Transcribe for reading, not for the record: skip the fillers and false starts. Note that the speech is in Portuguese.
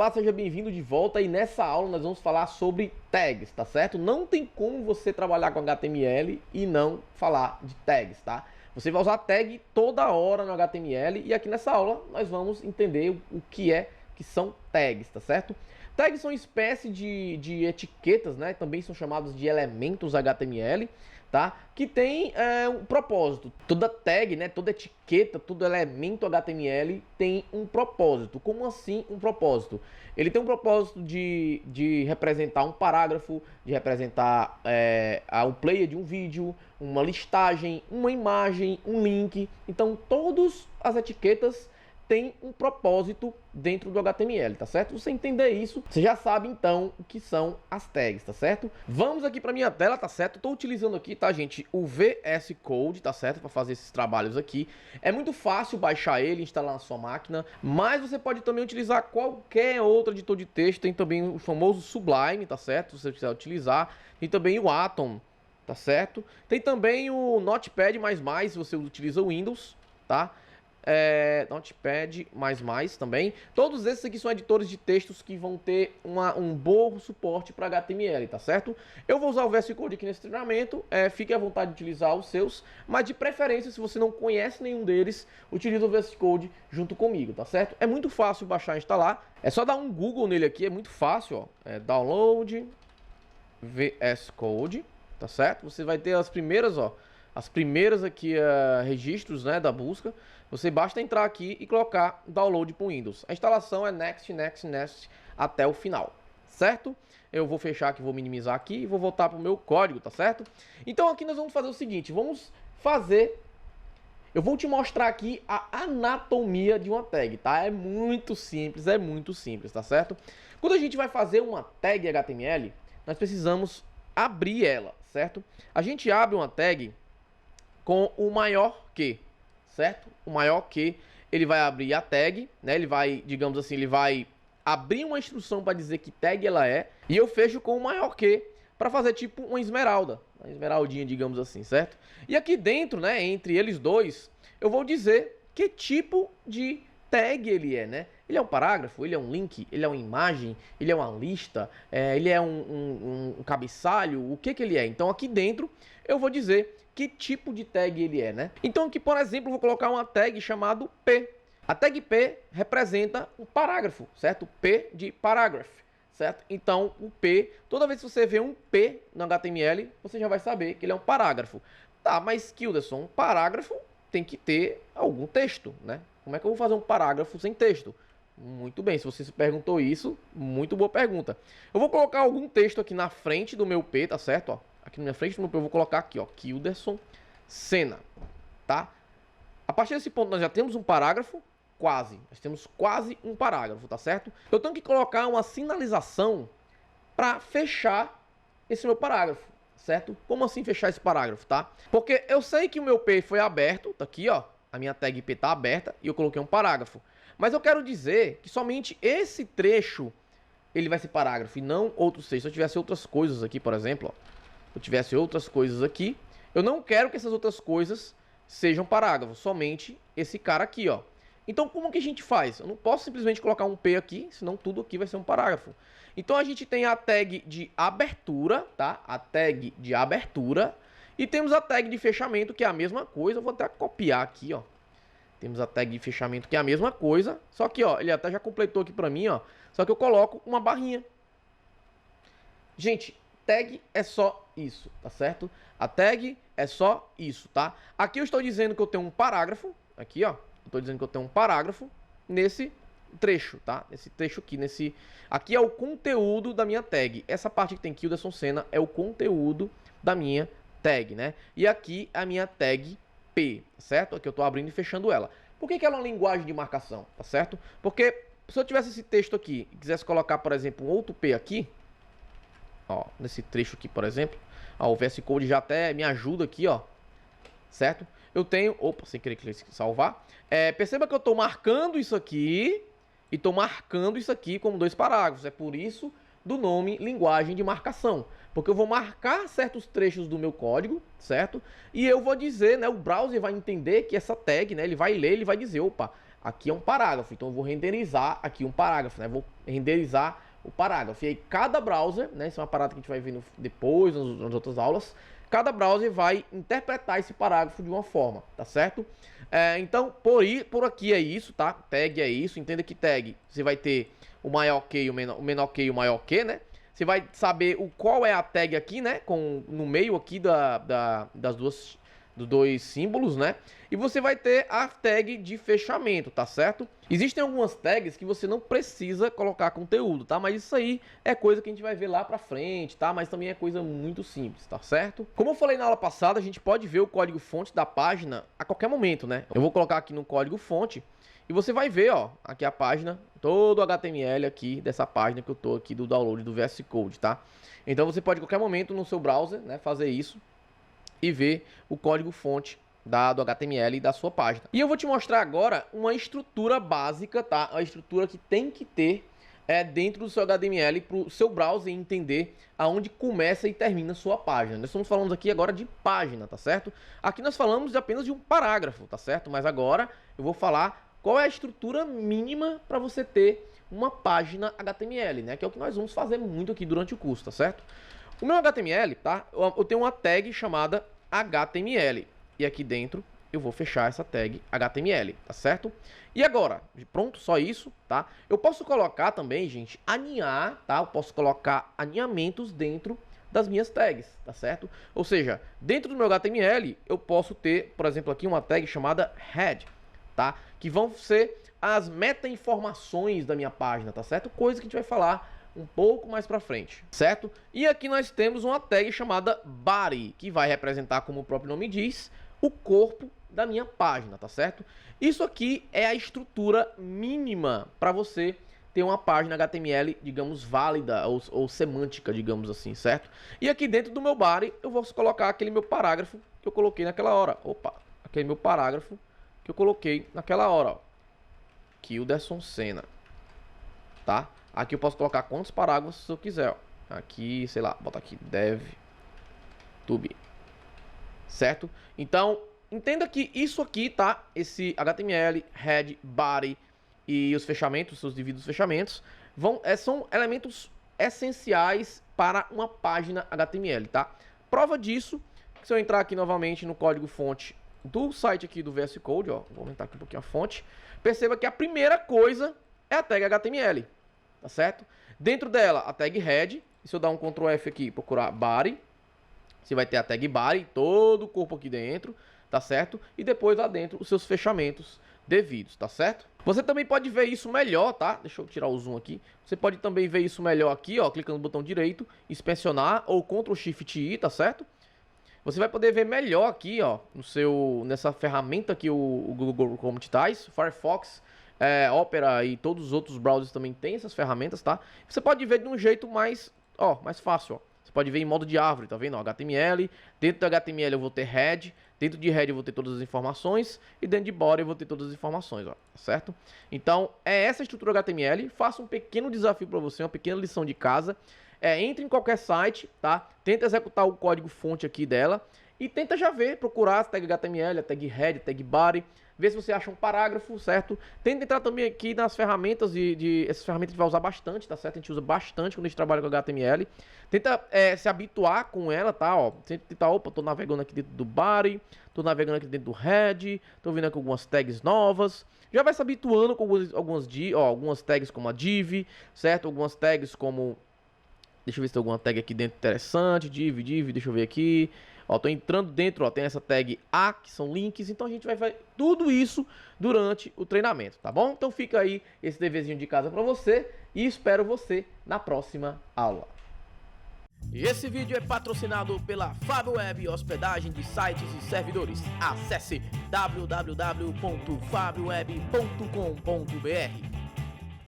Olá, seja bem-vindo de volta e nessa aula nós vamos falar sobre tags, tá certo? Não tem como você trabalhar com HTML e não falar de tags, tá? Você vai usar tag toda hora no HTML e aqui nessa aula nós vamos entender o que são tags, tá certo? Tags são uma espécie de etiquetas, né? Também são chamados de elementos HTML, tá? Que tem um propósito. Toda tag, né? Toda etiqueta, todo elemento HTML tem um propósito. Como assim um propósito? Ele tem um propósito de representar um parágrafo, de representar um player de um vídeo, uma listagem, uma imagem, um link. Então, todas as etiquetas tem um propósito dentro do HTML, tá certo? Se você entender isso, você já sabe então o que são as tags, tá certo? Vamos aqui para minha tela, tá certo? Estou utilizando aqui, tá, gente, o VS Code, tá certo? Para fazer esses trabalhos aqui. É muito fácil baixar ele, instalar na sua máquina, mas você pode também utilizar qualquer outro editor de texto. Tem também o famoso Sublime, tá certo? Se você quiser utilizar. Tem também o Atom, tá certo? Tem também o Notepad++, se você utiliza o Windows, tá? Notepad++ também. Todos esses aqui são editores de textos que vão ter um bom suporte para HTML, tá certo? Eu vou usar o VS Code aqui nesse treinamento, fique à vontade de utilizar os seus, mas de preferência, se você não conhece nenhum deles, utilize o VS Code junto comigo, tá certo? É muito fácil baixar e instalar, é só dar um Google nele aqui, é muito fácil, ó. Download VS Code, tá certo? Você vai ter as primeiras, ó, as primeiras aqui registros, né, da busca. Você basta entrar aqui e colocar download para o Windows. A instalação é next, next, next até o final, certo? Eu vou fechar aqui, vou minimizar aqui e vou voltar para o meu código, tá certo? Então aqui nós vamos fazer o seguinte, eu vou te mostrar aqui a anatomia de uma tag, tá? É muito simples, tá certo? Quando a gente vai fazer uma tag HTML, nós precisamos abrir ela, certo? A gente abre uma tag com o maior que, certo? O maior que, ele vai abrir a tag, né? Ele vai, digamos assim, ele vai abrir uma instrução para dizer que tag ela é, e eu fecho com o maior que, para fazer tipo uma esmeralda, uma esmeraldinha, digamos assim, certo? E aqui dentro, né, entre eles dois, eu vou dizer que tipo de tag ele é, né? Ele é um parágrafo, ele é um link, ele é uma imagem, ele é uma lista, ele é um cabeçalho, o que ele é? Então aqui dentro eu vou dizer que tipo de tag ele é, né? Então aqui, por exemplo, eu vou colocar uma tag chamado P. A tag P representa um parágrafo, certo? P de paragraph, certo? Então o P, toda vez que você vê um P no HTML, você já vai saber que ele é um parágrafo. Tá, mas Kilderson, um parágrafo tem que ter algum texto, né? Como é que eu vou fazer um parágrafo sem texto? Muito bem, se você se perguntou isso, muito boa pergunta. Eu vou colocar algum texto aqui na frente do meu P, tá certo? Ó, aqui na minha frente do meu P eu vou colocar aqui, ó, Kilderson Senna, tá? A partir desse ponto nós já temos um parágrafo, quase. Nós temos quase um parágrafo, tá certo? Eu tenho que colocar uma sinalização para fechar esse meu parágrafo, certo? Como assim fechar esse parágrafo, tá? Porque eu sei que o meu P foi aberto, tá aqui, ó. A minha tag P tá aberta e eu coloquei um parágrafo. Mas eu quero dizer que somente esse trecho ele vai ser parágrafo e não outros trechos. Se eu tivesse outras coisas aqui, por exemplo, ó, se eu tivesse outras coisas aqui, eu não quero que essas outras coisas sejam parágrafos, somente esse cara aqui, ó. Então como que a gente faz? Eu não posso simplesmente colocar um P aqui, senão tudo aqui vai ser um parágrafo. Então a gente tem a tag de abertura, tá? A tag de abertura. E temos a tag de fechamento, que é a mesma coisa. Eu vou até copiar aqui, ó. Temos a tag de fechamento, que é a mesma coisa. Só que, ó, ele até já completou aqui pra mim, ó. Só que eu coloco uma barrinha. Gente, tag é só isso, tá certo? A tag é só isso, tá? Aqui eu estou dizendo que eu tenho um parágrafo. Aqui, ó. Eu estou dizendo que eu tenho um parágrafo nesse trecho, tá? Nesse trecho aqui, aqui é o conteúdo da minha tag. Essa parte que tem Kilderson Senna é o conteúdo da minha tag, né? E aqui a minha tag P, certo? Aqui eu estou abrindo e fechando ela. Por que ela é uma linguagem de marcação, tá certo? Porque se eu tivesse esse texto aqui e quisesse colocar, por exemplo, um outro P aqui, ó, nesse trecho aqui, por exemplo, ó, o VS Code já até me ajuda aqui, ó, certo? Eu tenho, opa, sem querer salvar, perceba que eu estou marcando isso aqui e estou marcando isso aqui como dois parágrafos. É por isso do nome linguagem de marcação, porque eu vou marcar certos trechos do meu código, certo? E eu vou dizer, né, o browser vai entender que essa tag, né, ele vai ler, ele vai dizer, opa, aqui é um parágrafo, então eu vou renderizar aqui um parágrafo, né? Vou renderizar o parágrafo. E aí cada browser, né, isso é uma parada que a gente vai ver depois, nas outras aulas, cada browser vai interpretar esse parágrafo de uma forma, tá certo? Então, por aqui é isso, tá? Tag é isso, entenda que tag, você vai ter o maior que, o menor que e o maior que, né? Você vai saber qual é a tag aqui, né? No meio aqui dos dois símbolos, né? E você vai ter a tag de fechamento, tá certo? Existem algumas tags que você não precisa colocar conteúdo, tá? Mas isso aí é coisa que a gente vai ver lá pra frente, tá? Mas também é coisa muito simples, tá certo? Como eu falei na aula passada, a gente pode ver o código fonte da página a qualquer momento, né? Eu vou colocar aqui no código fonte e você vai ver, ó, aqui a página, todo o HTML aqui dessa página que eu tô aqui do download do VS Code, tá? Então você pode a qualquer momento no seu browser, né, fazer isso e ver o código fonte do HTML da sua página. E eu vou te mostrar agora uma estrutura básica, tá? A estrutura que tem que ter dentro do seu HTML para o seu browser entender aonde começa e termina a sua página. Nós estamos falando aqui agora de página, tá certo? Aqui nós falamos apenas de um parágrafo, tá certo? Mas agora eu vou falar qual é a estrutura mínima para você ter uma página HTML, né? Que é o que nós vamos fazer muito aqui durante o curso, tá certo? O meu HTML, tá? Eu tenho uma tag chamada HTML. E aqui dentro eu vou fechar essa tag HTML, tá certo? E agora, pronto, só isso, tá? Eu posso colocar também, gente, aninhar, tá? Eu posso colocar aninhamentos dentro das minhas tags, tá certo? Ou seja, dentro do meu HTML eu posso ter, por exemplo, aqui uma tag chamada head, tá? Que vão ser as meta-informações da minha página, tá certo? Coisa que a gente vai falar um pouco mais pra frente, certo? E aqui nós temos uma tag chamada body, que vai representar, como o próprio nome diz, o corpo da minha página, tá certo? Isso aqui é a estrutura mínima para você ter uma página HTML, digamos, válida ou semântica, digamos assim, certo? E aqui dentro do meu body eu vou colocar aquele meu parágrafo que eu coloquei naquela hora. Opa, aquele meu parágrafo que eu coloquei naquela hora, ó. Kilderson Senna, tá? Aqui eu posso colocar quantos parágrafos eu quiser, ó. Aqui, sei lá, bota aqui dev to be, certo? Então, entenda que isso aqui, tá? Esse HTML, head, body e os fechamentos, seus devidos fechamentos, são elementos essenciais para uma página HTML, tá? Prova disso, se eu entrar aqui novamente no código fonte do site aqui do VS Code, ó, vou aumentar aqui um pouquinho a fonte, perceba que a primeira coisa é a tag HTML, tá certo? Dentro dela, a tag head, e se eu dar um Ctrl F aqui, procurar body, você vai ter a tag body, todo o corpo aqui dentro, tá certo? E depois lá dentro os seus fechamentos devidos, tá certo? Você também pode ver isso melhor, tá? Deixa eu tirar o zoom aqui. Você pode também ver isso melhor aqui, ó, clicando no botão direito, inspecionar ou Ctrl Shift I, tá certo? Você vai poder ver melhor aqui, ó, nessa ferramenta que o Google Chrome traz, Firefox, Opera e todos os outros browsers também têm essas ferramentas, tá? Você pode ver de um jeito mais fácil, ó. Você pode ver em modo de árvore, tá vendo? Ó, HTML, dentro do HTML eu vou ter head, dentro de head eu vou ter todas as informações e dentro de body eu vou ter todas as informações, ó, certo? Então, é essa a estrutura HTML. Faça um pequeno desafio para você, uma pequena lição de casa. Entre em qualquer site, tá? Tenta executar o código fonte aqui dela e tenta já ver, procurar a tag HTML, a tag head, a tag body, ver se você acha um parágrafo, certo? Tenta entrar também aqui nas ferramentas essas ferramentas a gente vai usar bastante, tá certo? A gente usa bastante quando a gente trabalha com HTML. Tenta se habituar com ela, tá? Ó, sempre tentar, opa, tô navegando aqui dentro do body, tô navegando aqui dentro do head, tô vendo aqui algumas tags novas. Já vai se habituando com algumas tags como a div, certo? Algumas tags como... Deixa eu ver se tem alguma tag aqui dentro interessante. Div, deixa eu ver aqui. Ó, tô entrando dentro, ó, tem essa tag A, que são links. Então a gente vai fazer tudo isso durante o treinamento, tá bom? Então fica aí esse deverzinho de casa pra você e espero você na próxima aula. E esse vídeo é patrocinado pela FabWeb Hospedagem de Sites e Servidores. Acesse www.fabweb.com.br.